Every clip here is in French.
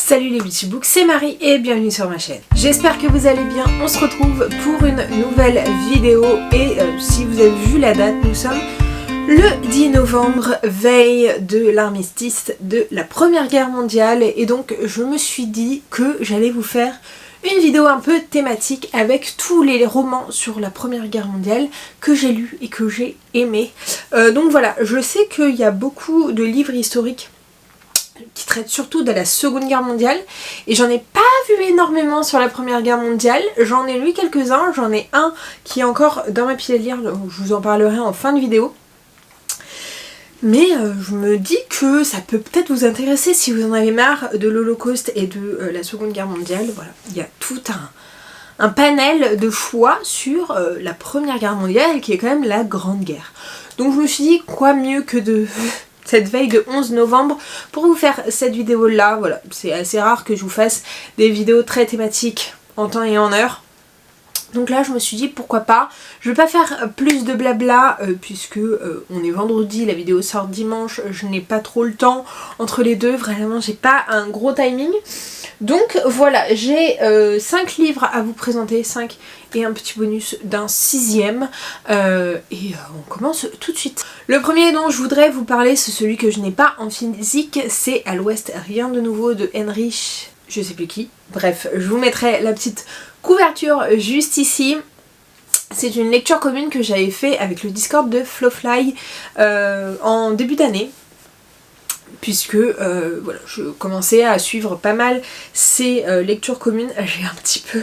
Salut les Beauty Books, c'est Marie et bienvenue sur ma chaîne. J'espère que vous allez bien, on se retrouve pour une nouvelle vidéo et si vous avez vu la date, nous sommes le 10 novembre, veille de l'armistice de la Première Guerre mondiale et donc je me suis dit que j'allais vous faire une vidéo un peu thématique avec tous les romans sur la Première Guerre mondiale que j'ai lus et que j'ai aimé. Donc voilà, je sais qu'il y a beaucoup de livres historiques qui traitent surtout de la Seconde Guerre mondiale et j'en ai pas vu énormément sur la Première Guerre mondiale, j'en ai lu quelques-uns, j'en ai un qui est encore dans ma pile à lire, je vous en parlerai en fin de vidéo. Mais je me dis que ça peut peut-être vous intéresser si vous en avez marre de l'Holocauste et de la Seconde Guerre mondiale. Voilà, il y a tout un panel de choix sur la Première Guerre mondiale qui est quand même la Grande Guerre. Donc je me suis dit quoi mieux que de cette veille de 11 novembre pour vous faire cette vidéo là. Voilà, c'est assez rare que je vous fasse des vidéos très thématiques en temps et en heure. Donc là je me suis dit pourquoi pas, je vais pas faire plus de blabla puisque on est vendredi, la vidéo sort dimanche, je n'ai pas trop le temps entre les deux, vraiment j'ai pas un gros timing. Donc voilà, j'ai 5 livres à vous présenter, 5 et un petit bonus d'un 6e et on commence tout de suite. Le premier dont je voudrais vous parler, c'est celui que je n'ai pas en physique, c'est À l'Ouest, rien de nouveau de Heinrich, je sais plus qui. Bref, je vous mettrai la petite couverture juste ici. C'est une lecture commune que j'avais fait avec le Discord de Flowfly en début d'année. Puisque voilà, je commençais à suivre pas mal ces lectures communes. J'ai un petit peu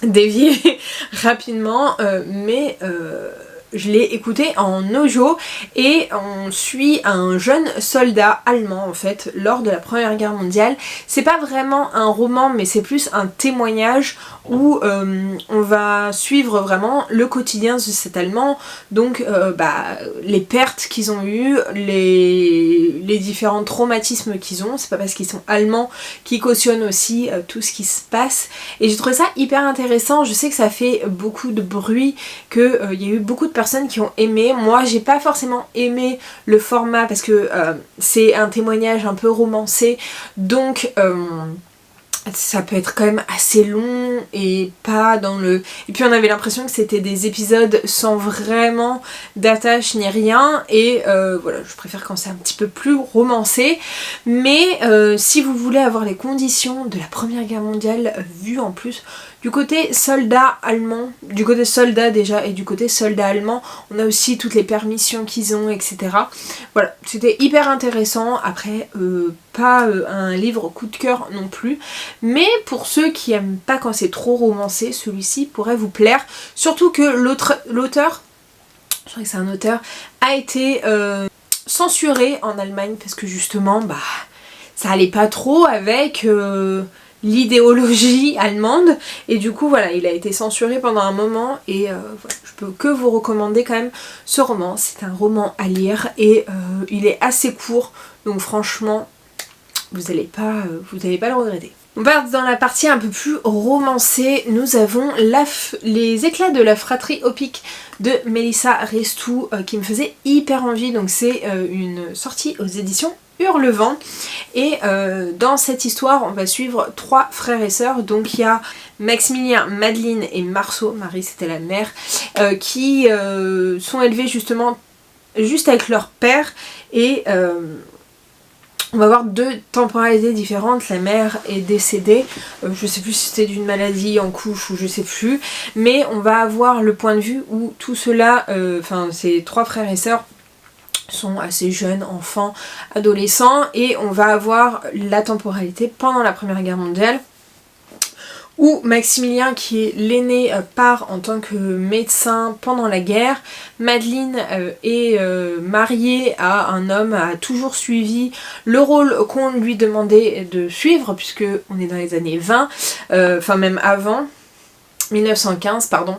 dévié rapidement, mais je l'ai écouté en audio et on suit un jeune soldat allemand en fait lors de la Première Guerre mondiale. C'est pas vraiment un roman mais c'est plus un témoignage où on va suivre vraiment le quotidien de cet Allemand, donc les pertes qu'ils ont eues, les différents traumatismes qu'ils ont. C'est pas parce qu'ils sont allemands qu'ils cautionnent aussi tout ce qui se passe et j'ai trouvé ça hyper intéressant. Je sais que ça fait beaucoup de bruit, qu'il y a eu beaucoup de personnes qui ont aimé. Moi j'ai pas forcément aimé le format parce que c'est un témoignage un peu romancé, donc ça peut être quand même assez long et pas dans le... Et puis on avait l'impression que c'était des épisodes sans vraiment d'attache ni rien et voilà, je préfère quand c'est un petit peu plus romancé. Mais si vous voulez avoir les conditions de la Première Guerre mondiale vues en plus du côté soldat allemand, du côté soldat déjà et du côté soldat allemand, on a aussi toutes les permissions qu'ils ont, etc. Voilà, c'était hyper intéressant. Après, pas un livre coup de cœur non plus, mais pour ceux qui aiment pas quand c'est trop romancé, celui-ci pourrait vous plaire. Surtout que l'auteur, je crois que c'est un auteur, a été censuré en Allemagne parce que justement, ça allait pas trop avec l'idéologie allemande et du coup voilà, il a été censuré pendant un moment et voilà, je peux que vous recommander quand même ce roman. C'est un roman à lire et il est assez court, donc franchement vous allez pas le regretter. On part dans la partie un peu plus romancée. Nous avons les éclats de la fratrie Opic de Mélissa Restou qui me faisait hyper envie. Donc c'est une sortie aux éditions Hurlevent et dans cette histoire on va suivre 3 frères et sœurs. Donc il y a Maximilien, Madeleine et Marceau, Marie c'était la mère, qui sont élevés justement juste avec leur père et on va avoir 2 temporalités différentes. La mère est décédée, je sais plus si c'était d'une maladie en couche ou je sais plus, mais on va avoir le point de vue où tout cela, ces 3 frères et sœurs sont assez jeunes, enfants, adolescents, et on va avoir la temporalité pendant la Première Guerre mondiale où Maximilien, qui est l'aîné, part en tant que médecin pendant la guerre. Madeleine est mariée à un homme, a toujours suivi le rôle qu'on lui demandait de suivre, puisque on est dans les années 20, même avant, 1915 pardon,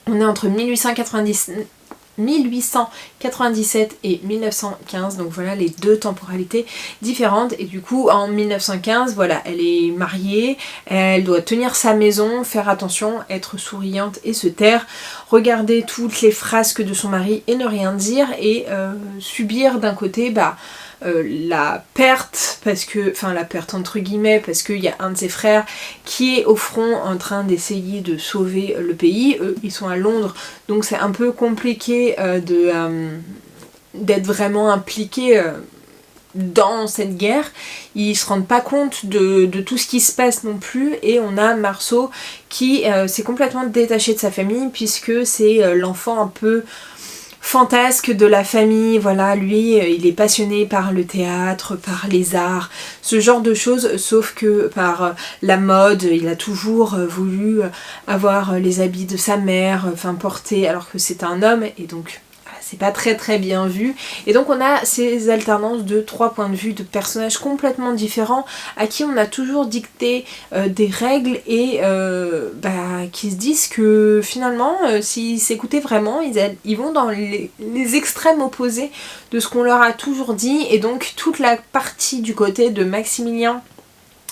on est entre 1897 et 1915, donc voilà les 2 temporalités différentes. Et du coup en 1915 voilà, elle est mariée, elle doit tenir sa maison, faire attention, être souriante et se taire, regarder toutes les frasques de son mari et ne rien dire, et subir d'un côté la perte, parce que, enfin la perte entre guillemets, parce qu'il y a un de ses frères qui est au front en train d'essayer de sauver le pays. Eux, ils sont à Londres, donc c'est un peu compliqué d'être vraiment impliqué dans cette guerre. Ils se rendent pas compte de tout ce qui se passe non plus, et on a Marceau qui s'est complètement détaché de sa famille puisque c'est l'enfant un peu fantasque de la famille. Voilà, lui il est passionné par le théâtre, par les arts, ce genre de choses, sauf que par la mode, il a toujours voulu avoir les habits de sa mère, enfin porter, alors que c'est un homme, et donc c'est pas très bien vu. Et donc on a ces alternances de 3 points de vue de personnages complètement différents à qui on a toujours dicté des règles et qui se disent que finalement s'ils s'écoutaient vraiment, ils vont dans les extrêmes opposés de ce qu'on leur a toujours dit. Et donc toute la partie du côté de Maximilien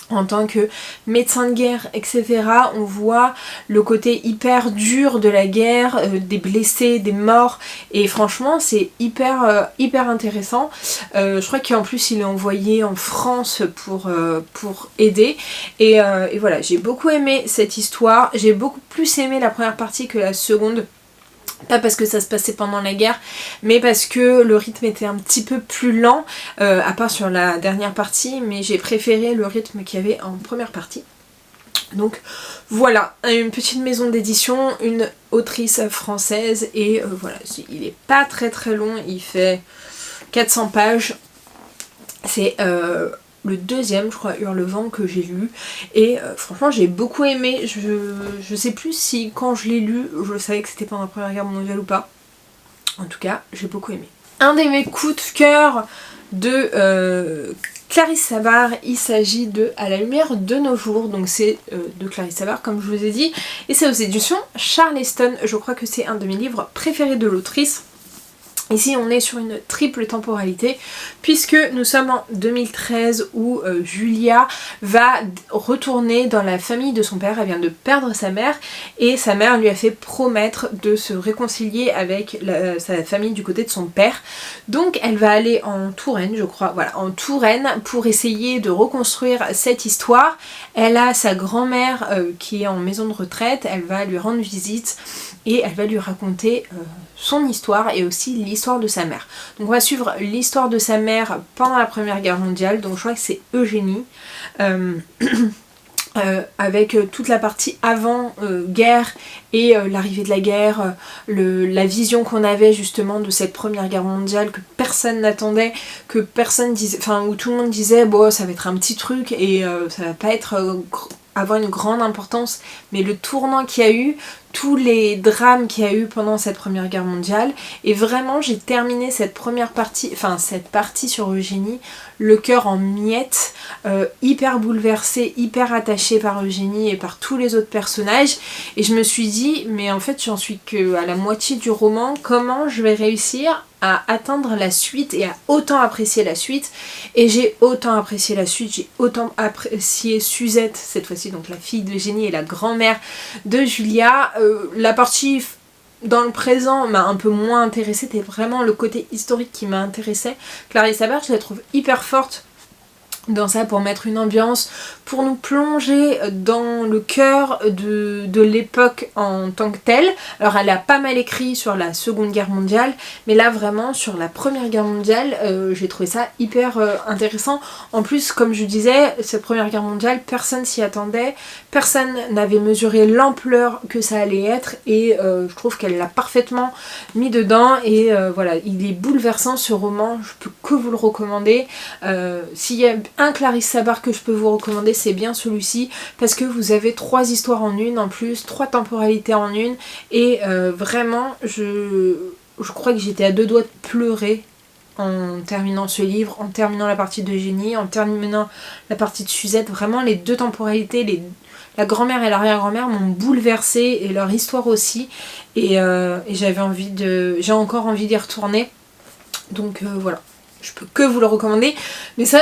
en tant que médecin de guerre, etc. On voit le côté hyper dur de la guerre, des blessés, des morts, et franchement c'est hyper intéressant. Je crois qu'en plus il est envoyé en France pour aider, et voilà, j'ai beaucoup aimé cette histoire. J'ai beaucoup plus aimé la première partie que la seconde. Pas parce que ça se passait pendant la guerre, mais parce que le rythme était un petit peu plus lent, à part sur la dernière partie, mais j'ai préféré le rythme qu'il y avait en première partie. Donc voilà, une petite maison d'édition, une autrice française, et voilà, il est pas très long, il fait 400 pages, c'est le deuxième, je crois, Hurlevent, que j'ai lu, et franchement j'ai beaucoup aimé. Je sais plus si quand je l'ai lu je savais que c'était pendant la Première Guerre mondiale ou pas. En tout cas j'ai beaucoup aimé. Un de mes coups de cœur de Clarisse Sabart, il s'agit de À la lumière de nos jours, donc c'est de Clarisse Sabart comme je vous ai dit, et c'est aux éditions Charleston. Je crois que c'est un de mes livres préférés de l'autrice. Ici on est sur une triple temporalité puisque nous sommes en 2013 où Julia va retourner dans la famille de son père. Elle vient de perdre sa mère et sa mère lui a fait promettre de se réconcilier avec sa famille du côté de son père. Donc elle va aller en Touraine, je crois, voilà, en Touraine pour essayer de reconstruire cette histoire. Elle a sa grand-mère qui est en maison de retraite, elle va lui rendre visite et elle va lui raconter son histoire et aussi l'histoire de sa mère. Donc on va suivre l'histoire de sa mère pendant la Première Guerre mondiale, donc je crois que c'est Eugénie, avec toute la partie avant guerre et l'arrivée de la guerre, la vision qu'on avait justement de cette Première Guerre mondiale que personne n'attendait, que personne disait, enfin où tout le monde disait bon ça va être un petit truc et ça va pas être avoir une grande importance, mais le tournant qu'il y a eu, tous les drames qu'il y a eu pendant cette Première Guerre mondiale, et vraiment j'ai terminé cette première partie, enfin cette partie sur Eugénie, le cœur en miettes, hyper bouleversée, hyper attachée par Eugénie et par tous les autres personnages, et je me suis dit mais en fait j'en suis que à la moitié du roman, comment je vais réussir à atteindre la suite et à autant apprécier la suite. Et j'ai autant apprécié la suite, j'ai autant apprécié Suzette cette fois-ci, donc la fille d'Eugénie et la grand-mère de Julia. La partie dans le présent m'a un peu moins intéressée, c'était vraiment le côté historique qui m'a intéressée. Clarisse Sabart, je la trouve hyper forte dans ça pour mettre une ambiance, pour nous plonger dans le cœur de l'époque en tant que telle. Alors elle a pas mal écrit sur la Seconde Guerre mondiale, mais là vraiment sur la Première Guerre mondiale, j'ai trouvé ça hyper intéressant. En plus, comme je disais, cette Première Guerre mondiale, personne s'y attendait, personne n'avait mesuré l'ampleur que ça allait être, et je trouve qu'elle l'a parfaitement mis dedans, et voilà, il est bouleversant ce roman, je peux que vous le recommander. S'il y a un Clarisse Sabart que je peux vous recommander, c'est bien celui-ci, parce que vous avez 3 histoires en une en plus, 3 temporalités en une, et vraiment je crois que j'étais à 2 doigts de pleurer en terminant ce livre, en terminant la partie d'Eugénie, en terminant la partie de Suzette. Vraiment les 2 temporalités, la grand-mère et l'arrière-grand-mère m'ont bouleversée, et leur histoire aussi, et j'ai encore envie d'y retourner, donc voilà, je peux que vous le recommander. Mais ça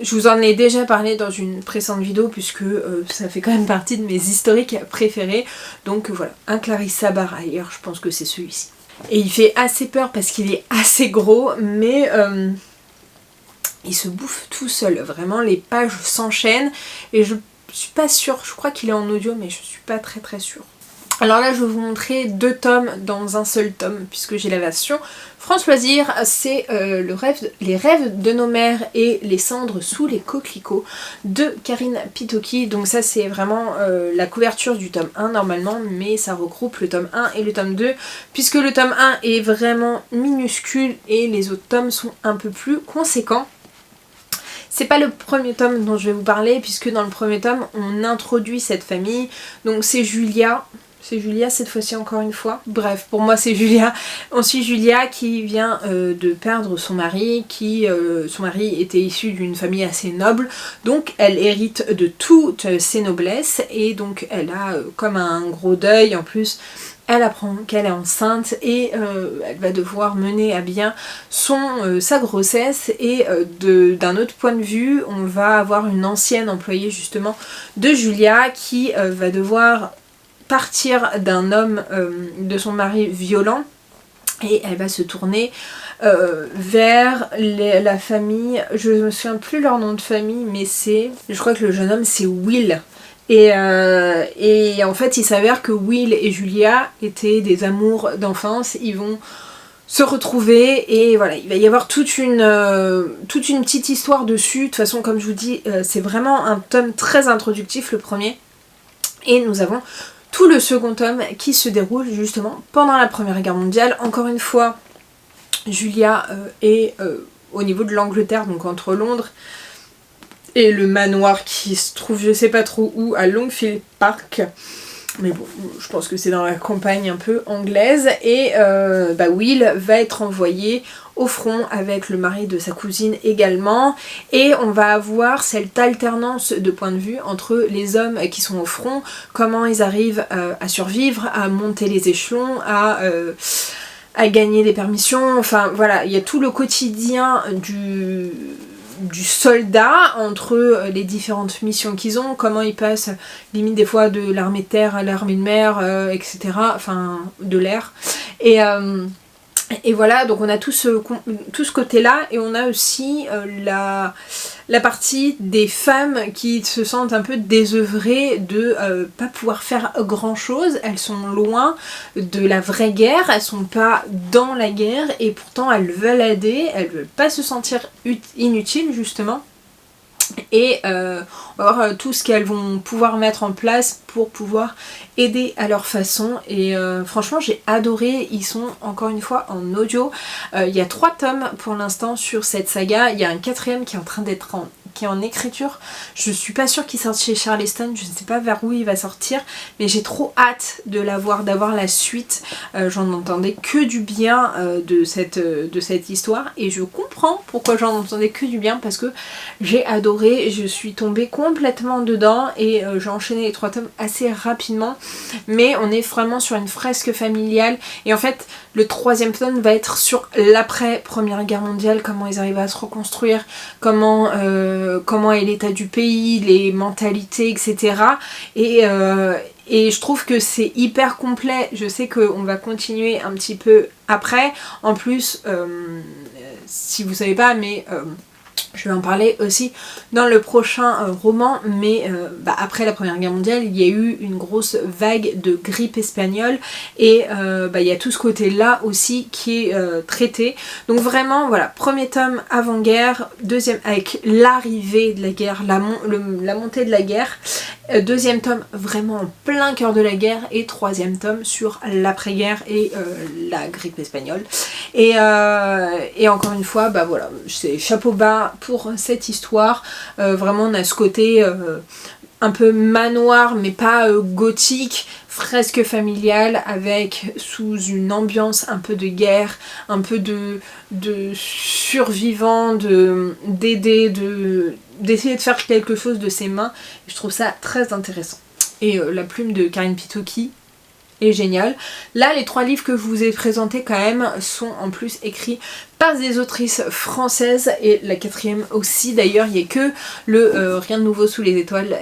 je vous en ai déjà parlé dans une précédente vidéo, puisque ça fait quand même partie de mes historiques préférés. Donc voilà, un Clarisse Sabart ailleurs, je pense que c'est celui-ci. Et il fait assez peur parce qu'il est assez gros, mais il se bouffe tout seul, vraiment les pages s'enchaînent et je suis pas sûre, je crois qu'il est en audio mais je suis pas très sûre. Alors là je vais vous montrer 2 tomes dans un seul tome puisque j'ai la version France Loisirs, c'est les rêves de nos mères et les cendres sous les coquelicots de Karine Pitoki. Donc ça c'est vraiment la couverture du tome 1 normalement, mais ça regroupe le tome 1 et le tome 2 puisque le tome 1 est vraiment minuscule et les autres tomes sont un peu plus conséquents. C'est pas le premier tome dont je vais vous parler puisque dans le premier tome on introduit cette famille, donc c'est Julia. C'est Julia cette fois-ci encore une fois. Bref, pour moi c'est Julia. On suit Julia qui vient de perdre son mari, son mari était issu d'une famille assez noble, donc elle hérite de toutes ses noblesses et donc elle a comme un gros deuil. En plus elle apprend qu'elle est enceinte et elle va devoir mener à bien sa grossesse et d'un autre point de vue on va avoir une ancienne employée justement de Julia qui va devoir partir d'un homme de son mari violent et elle va se tourner vers la famille, je me souviens plus leur nom de famille mais je crois que le jeune homme c'est Will et en fait il s'avère que Will et Julia étaient des amours d'enfance, ils vont se retrouver et voilà, il va y avoir toute une petite histoire dessus. De toute façon comme je vous dis c'est vraiment un tome très introductif le premier et nous avons tout le second tome qui se déroule justement pendant la Première Guerre mondiale. Encore une fois, Julia est au niveau de l'Angleterre, donc entre Londres et le manoir qui se trouve je sais pas trop où, à Longfield Park. Mais bon, je pense que c'est dans la campagne un peu anglaise. Et Will va être envoyé au front avec le mari de sa cousine également. Et on va avoir cette alternance de point de vue entre les hommes qui sont au front, comment ils arrivent à survivre, à monter les échelons, à gagner des permissions. Enfin voilà, il y a tout le quotidien du soldat entre les différentes missions qu'ils ont, comment ils passent limite des fois de l'armée de terre à l'armée de mer, etc. Enfin de l'air. Et voilà, donc on a tout ce côté-là et on a aussi la partie des femmes qui se sentent un peu désœuvrées de pas pouvoir faire grand-chose. Elles sont loin de la vraie guerre, elles sont pas dans la guerre et pourtant elles veulent aider, elles veulent pas se sentir inutiles justement. Et on va voir tout ce qu'elles vont pouvoir mettre en place pour pouvoir aider à leur façon et franchement j'ai adoré. Ils sont encore une fois en audio, il y a 3 tomes pour l'instant sur cette saga, il y a un 4e qui est en train d'être en écriture, je suis pas sûre qu'il sorte chez Charleston, je ne sais pas vers où il va sortir mais j'ai trop hâte de d'avoir la suite. J'en entendais que du bien de cette histoire et je comprends pourquoi j'en entendais que du bien parce que j'ai adoré, je suis tombée complètement dedans et j'ai enchaîné les 3 tomes assez rapidement, mais on est vraiment sur une fresque familiale et en fait le 3e tome va être sur l'après Première Guerre mondiale, comment ils arrivent à se reconstruire, comment est l'état du pays, les mentalités, etc. Et je trouve que c'est hyper complet. Je sais qu'on va continuer un petit peu après. En plus, si vous savez pas, mais je vais en parler aussi dans le prochain roman, mais après la Première Guerre mondiale, il y a eu une grosse vague de grippe espagnole et il y a tout ce côté-là aussi qui est traité. Donc vraiment, voilà, premier tome avant-guerre, deuxième avec l'arrivée de la guerre, la montée de la guerre, deuxième tome vraiment en plein cœur de la guerre et troisième tome sur l'après-guerre et la grippe espagnole. Et encore une fois, voilà, c'est chapeau bas pour cette histoire. Vraiment on a ce côté un peu manoir mais pas gothique, fresque familiale avec sous une ambiance un peu de guerre, un peu de survivants, d'aider, d'essayer de faire quelque chose de ses mains. Je trouve ça très intéressant. Et la plume de Karine Pitoki est géniale. Là, les 3 livres que je vous ai présentés quand même sont en plus écrits par des autrices françaises et la 4e aussi. D'ailleurs, il n'y a que le Rien de nouveau sous les étoiles,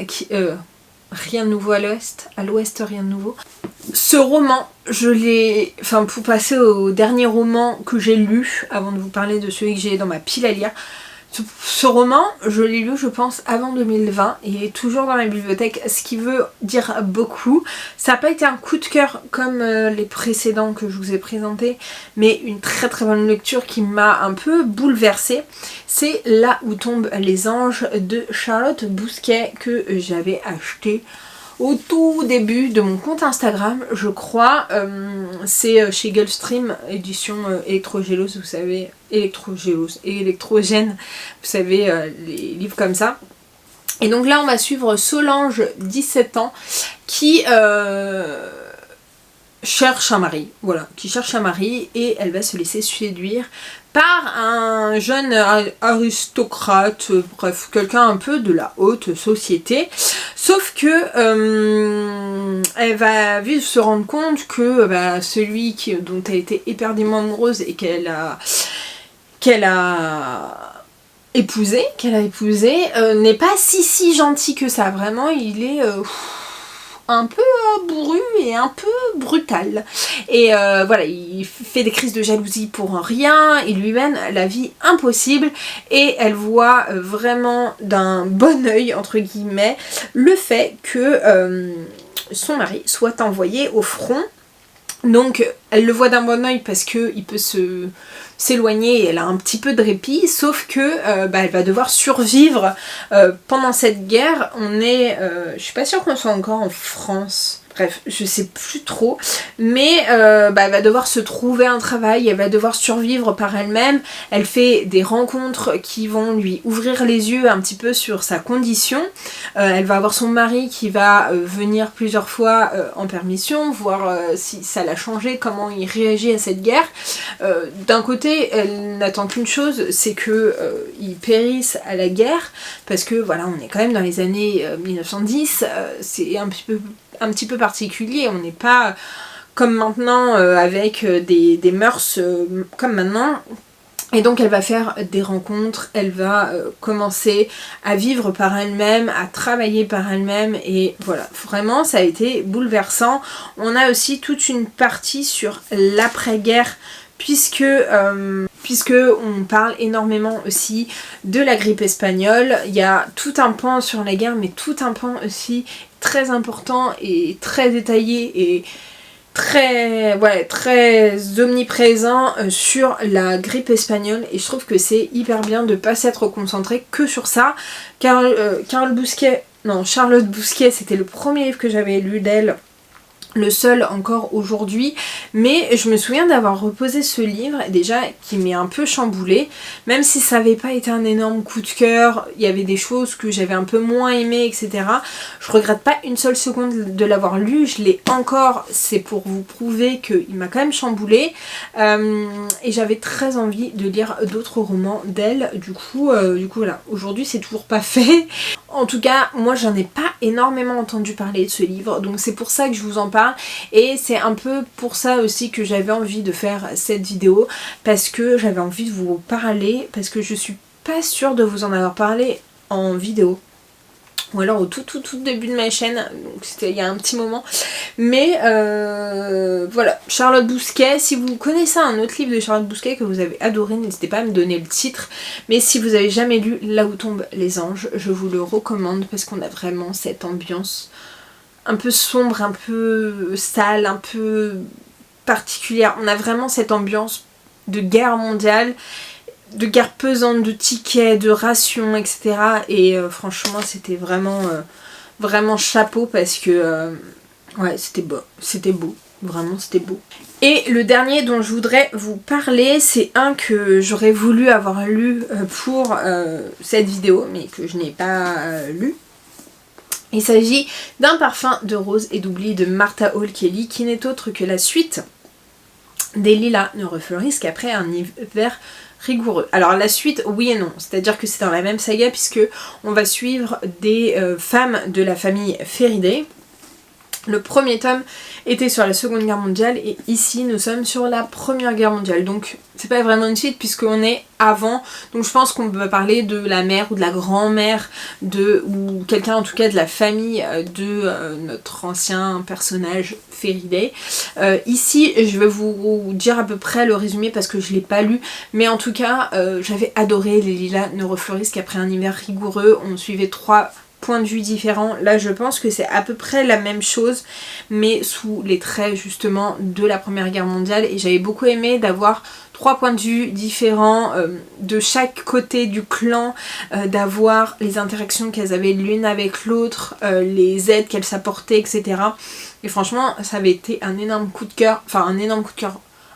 Rien de nouveau à l'ouest, rien de nouveau. Ce roman, pour passer au dernier roman que j'ai lu, avant de vous parler de celui que j'ai dans ma pile à lire, Ce roman, je l'ai lu je pense avant 2020 et il est toujours dans ma bibliothèque, ce qui veut dire beaucoup. Ça n'a pas été un coup de cœur comme les précédents que je vous ai présentés, mais une très très bonne lecture qui m'a un peu bouleversée. C'est Là où tombent les anges de Charlotte Bousquet que j'avais acheté au tout début de mon compte Instagram, je crois. C'est chez Gulfstream, édition électrogélose, vous savez, électrogélose et électrogène, vous savez, les livres comme ça. Et donc là on va suivre Solange, 17 ans, qui cherche un mari, voilà, qui cherche un mari et elle va se laisser séduire par un jeune aristocrate, bref, quelqu'un un peu de la haute société. Sauf que elle va vite se rendre compte que celui dont elle était éperdument amoureuse et qu'elle a épousé n'est pas si gentil que ça. Vraiment, il est un peu bourru et un peu brutal. Et voilà, il fait des crises de jalousie pour rien, il lui mène la vie impossible et elle voit vraiment d'un bon œil, entre guillemets, le fait que son mari soit envoyé au front. Donc elle le voit d'un bon œil parce qu'il peut s'éloigner et elle a un petit peu de répit, sauf que elle va devoir survivre pendant cette guerre. Je suis pas sûre qu'on soit encore en France. Bref, je sais plus trop, mais elle va devoir se trouver un travail, elle va devoir survivre par elle-même. Elle fait des rencontres qui vont lui ouvrir les yeux un petit peu sur sa condition. Elle va avoir son mari qui va venir plusieurs fois en permission, voir si ça l'a changé, comment il réagit à cette guerre. D'un côté, elle n'attend qu'une chose, c'est que il périsse à la guerre, parce que voilà, on est quand même dans les années 1910, c'est un petit peu particulier, on n'est pas comme maintenant avec des mœurs comme maintenant. Et donc elle va faire des rencontres, elle va commencer à vivre par elle-même, à travailler par elle-même, et voilà, vraiment ça a été bouleversant. On a aussi toute une partie sur l'après-guerre, puisque on parle énormément aussi de la grippe espagnole. Il y a tout un pan sur la guerre, mais tout un pan aussi très important et très détaillé et très omniprésent sur la grippe espagnole, et je trouve que c'est hyper bien de pas s'être concentré que sur ça. Charlotte Bousquet, c'était le premier livre que j'avais lu d'elle, le seul encore aujourd'hui, mais je me souviens d'avoir reposé ce livre déjà qui m'est un peu chamboulé, même si ça n'avait pas été un énorme coup de cœur, il y avait des choses que j'avais un peu moins aimées, etc. Je regrette pas une seule seconde de l'avoir lu, je l'ai encore, c'est pour vous prouver qu'il m'a quand même chamboulé, et j'avais très envie de lire d'autres romans d'elle. Du coup voilà, aujourd'hui c'est toujours pas fait. En tout cas, moi j'en ai pas énormément entendu parler de ce livre, donc c'est pour ça que je vous en parle, et c'est un peu pour ça aussi que j'avais envie de faire cette vidéo, parce que j'avais envie de vous parler, parce que je suis pas sûre de vous en avoir parlé en vidéo, ou alors au tout début de ma chaîne, donc c'était il y a un petit moment. Mais voilà, Charlotte Bousquet, si vous connaissez un autre livre de Charlotte Bousquet que vous avez adoré, n'hésitez pas à me donner le titre. Mais si vous avez jamais lu Là où tombent les anges, je vous le recommande, parce qu'on a vraiment cette ambiance un peu sombre, un peu sale, un peu particulière. On a vraiment cette ambiance de guerre mondiale, de guerre pesante, de tickets, de rations, etc. Et franchement c'était vraiment chapeau, parce que ouais, c'était beau, vraiment c'était beau. Et le dernier dont je voudrais vous parler, c'est un que j'aurais voulu avoir lu pour cette vidéo, mais que je n'ai pas lu. Il s'agit d'Un parfum de rose et d'oubli de Martha Hall Kelly, qui n'est autre que la suite des lilas ne refleurissent qu'après un hiver rigoureux. Alors la suite, oui et non, c'est-à-dire que c'est dans la même saga, puisque on va suivre des femmes de la famille Feriday Le premier tome était sur la Seconde Guerre mondiale et ici nous sommes sur la Première Guerre mondiale. Donc c'est pas vraiment une suite puisqu'on est avant. Donc je pense qu'on peut parler de la mère ou de la grand-mère ou quelqu'un en tout cas de la famille de notre ancien personnage Faraday. Ici je vais vous dire à peu près le résumé parce que je l'ai pas lu. Mais en tout cas j'avais adoré les lilas ne refleurissent qu'après un hiver rigoureux. On suivait 3 points de vue différents. Là je pense que c'est à peu près la même chose mais sous les traits justement de la Première Guerre mondiale et j'avais beaucoup aimé d'avoir 3 points de vue différents de chaque côté du clan, d'avoir les interactions qu'elles avaient l'une avec l'autre, les aides qu'elles s'apportaient, etc. Et franchement ça avait été un énorme coup de cœur,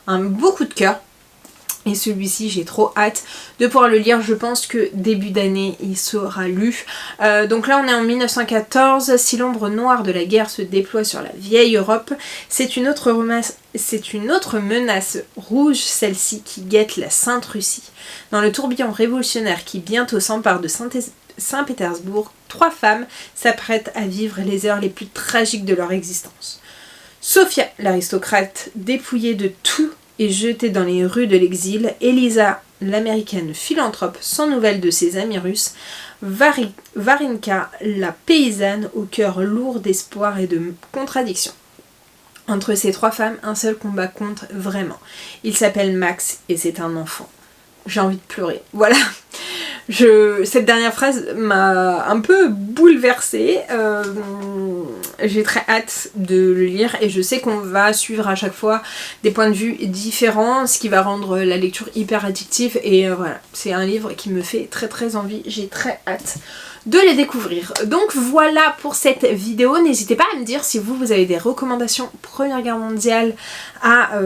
un beau coup de cœur. Et celui-ci j'ai trop hâte de pouvoir le lire, je pense que début d'année il sera lu. Donc là on est en 1914, si l'ombre noire de la guerre se déploie sur la vieille Europe, c'est une autre menace rouge, celle-ci qui guette la Sainte Russie. Dans le tourbillon révolutionnaire qui bientôt s'empare de Saint-Pétersbourg, 3 femmes s'apprêtent à vivre les heures les plus tragiques de leur existence. Sophia, l'aristocrate dépouillée de tout et jetée dans les rues de l'exil, Elisa, l'américaine philanthrope sans nouvelles de ses amis russes, Varinka, la paysanne au cœur lourd d'espoir et de contradictions. Entre ces 3 femmes, un seul combat compte vraiment. Il s'appelle Max et c'est un enfant. J'ai envie de pleurer. Voilà. Cette dernière phrase m'a un peu bouleversée. J'ai très hâte de le lire et je sais qu'on va suivre à chaque fois des points de vue différents, ce qui va rendre la lecture hyper addictive et voilà, c'est un livre qui me fait très très envie, j'ai très hâte de les découvrir. Donc voilà pour cette vidéo, n'hésitez pas à me dire si vous avez des recommandations Première Guerre mondiale à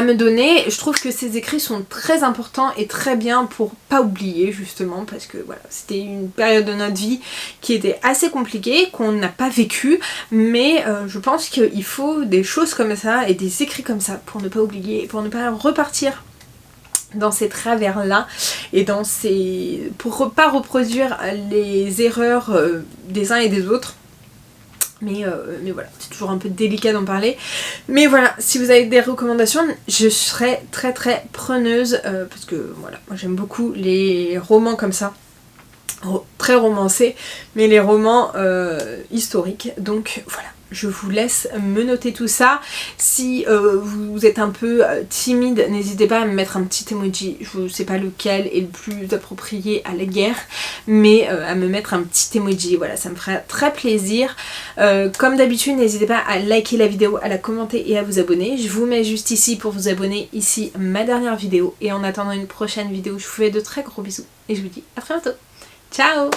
me donner. Je trouve que ces écrits sont très importants et très bien pour pas oublier justement parce que voilà, c'était une période de notre vie qui était assez compliquée, qu'on n'a pas vécu, mais je pense qu'il faut des choses comme ça et des écrits comme ça pour ne pas oublier et pour ne pas repartir dans ces travers là et pour pas reproduire les erreurs des uns et des autres. Mais voilà, c'est toujours un peu délicat d'en parler. Mais voilà, si vous avez des recommandations, je serais très très preneuse parce que voilà, moi j'aime beaucoup les romans comme ça, très romancés, mais les romans historiques. Donc voilà, je vous laisse me noter tout ça. Si vous êtes un peu timide, n'hésitez pas à me mettre un petit emoji, je ne sais pas lequel est le plus approprié à la guerre, mais à me mettre un petit emoji, voilà, ça me fera très plaisir. Comme d'habitude, n'hésitez pas à liker la vidéo, à la commenter et à vous abonner. Je vous mets juste ici pour vous abonner, ici ma dernière vidéo, et en attendant une prochaine vidéo, je vous fais de très gros bisous, et je vous dis à très bientôt. Ciao!